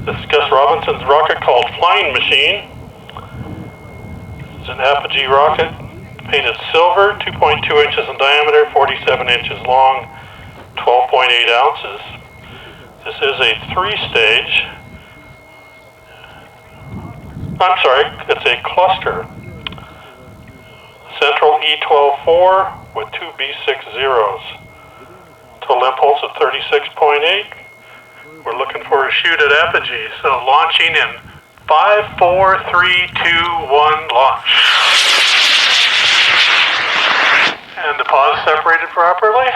This is Gus Robinson's rocket called Flying Machine. It's an Apogee rocket, painted silver, 2.2 inches in diameter, 47 inches long, 12.8 ounces. This is a three-stage, it's a cluster. Central E12-4 with two B60s. Total impulse of 36.8. We're looking for a shoot at Apogee, so launching in 5, 4, 3, 2, 1, launch. And the pause separated properly.